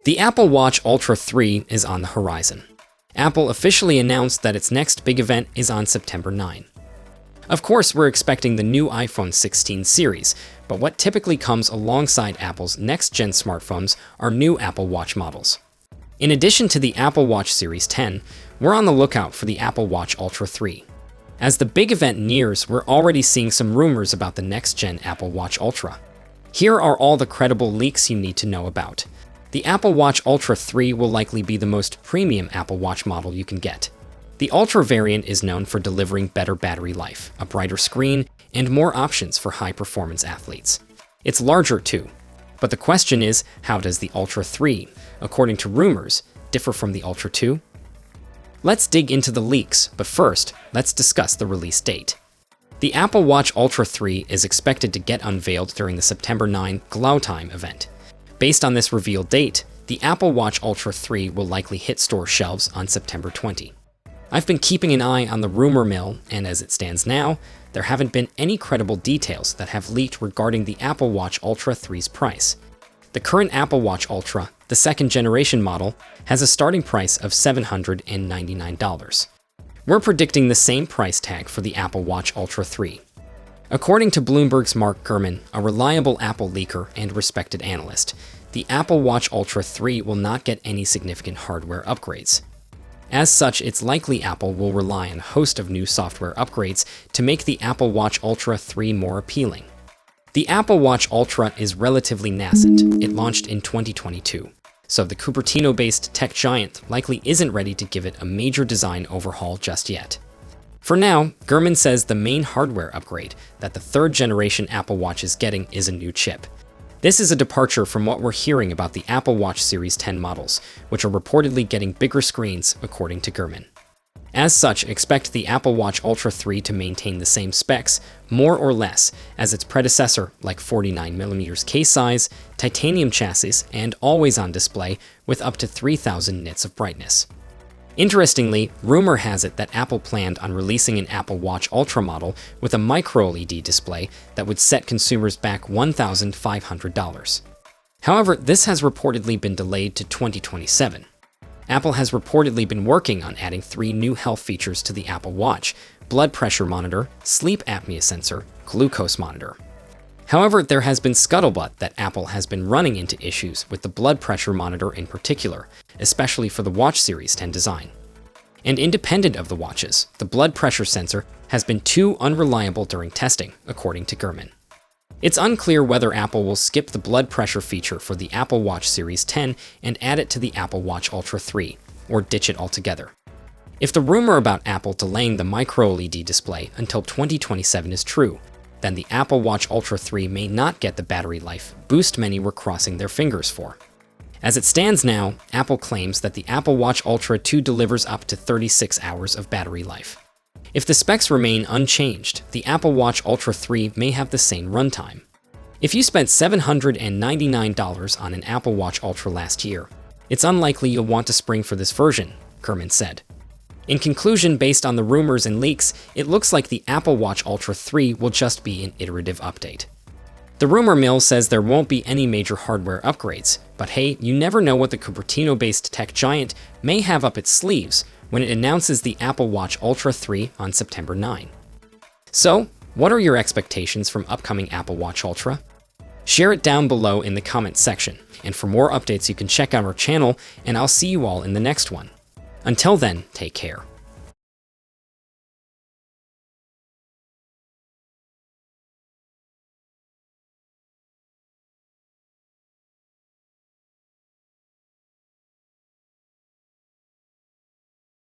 The Apple Watch Ultra 3 is on the horizon. Apple officially announced that its next big event is on September 9. Of course, we're expecting the new iPhone 16 series, but what typically comes alongside Apple's next-gen smartphones are new Apple Watch models. In addition to the Apple Watch Series 10, we're on the lookout for the Apple Watch Ultra 3. As the big event nears, we're already seeing some rumors about the next-gen Apple Watch Ultra. Here are all the credible leaks you need to know about. The Apple Watch Ultra 3 will likely be the most premium Apple Watch model you can get. The Ultra variant is known for delivering better battery life, a brighter screen, and more options for high-performance athletes. It's larger too. But the question is, how does the Ultra 3, according to rumors, differ from the Ultra 2? Let's dig into the leaks, but first, let's discuss the release date. The Apple Watch Ultra 3 is expected to get unveiled during the September 9 Glow Time event. Based on this reveal date, the Apple Watch Ultra 3 will likely hit store shelves on September 20. I've been keeping an eye on the rumor mill, and as it stands now, there haven't been any credible details that have leaked regarding the Apple Watch Ultra 3's price. The current Apple Watch Ultra, the second generation model, has a starting price of $799. We're predicting the same price tag for the Apple Watch Ultra 3. According to Bloomberg's Mark Gurman, a reliable Apple leaker and respected analyst, the Apple Watch Ultra 3 will not get any significant hardware upgrades. As such, it's likely Apple will rely on a host of new software upgrades to make the Apple Watch Ultra 3 more appealing. The Apple Watch Ultra is relatively nascent. It launched in 2022, so the Cupertino-based tech giant likely isn't ready to give it a major design overhaul just yet. For now, Gurman says the main hardware upgrade that the third-generation Apple Watch is getting is a new chip. This is a departure from what we're hearing about the Apple Watch Series 10 models, which are reportedly getting bigger screens, according to Gurman. As such, expect the Apple Watch Ultra 3 to maintain the same specs, more or less, as its predecessor, like 49mm case size, titanium chassis, and always-on display with up to 3000 nits of brightness. Interestingly, rumor has it that Apple planned on releasing an Apple Watch Ultra model with a micro-LED display that would set consumers back $1,500. However, this has reportedly been delayed to 2027. Apple has reportedly been working on adding 3 new health features to the Apple Watch: blood pressure monitor, sleep apnea sensor, glucose monitor. However, there has been scuttlebutt that Apple has been running into issues with the blood pressure monitor in particular, especially for the Watch Series 10 design. And independent of the watches, the blood pressure sensor has been too unreliable during testing, according to Gurman. It's unclear whether Apple will skip the blood pressure feature for the Apple Watch Series 10 and add it to the Apple Watch Ultra 3, or ditch it altogether. If the rumor about Apple delaying the micro-LED display until 2027 is true, then the Apple Watch Ultra 3 may not get the battery life boost many were crossing their fingers for. As it stands now, Apple claims that the Apple Watch Ultra 2 delivers up to 36 hours of battery life. If the specs remain unchanged, the Apple Watch Ultra 3 may have the same runtime. If you spent $799 on an Apple Watch Ultra last year, it's unlikely you'll want to spring for this version, Gurman said. In conclusion, based on the rumors and leaks, it looks like the Apple Watch Ultra 3 will just be an iterative update. The rumor mill says there won't be any major hardware upgrades, but hey, you never know what the Cupertino-based tech giant may have up its sleeves when it announces the Apple Watch Ultra 3 on September 9. So, what are your expectations from upcoming Apple Watch Ultra? Share it down below in the comments section, and for more updates you can check out our channel, and I'll see you all in the next one. Until then, take care.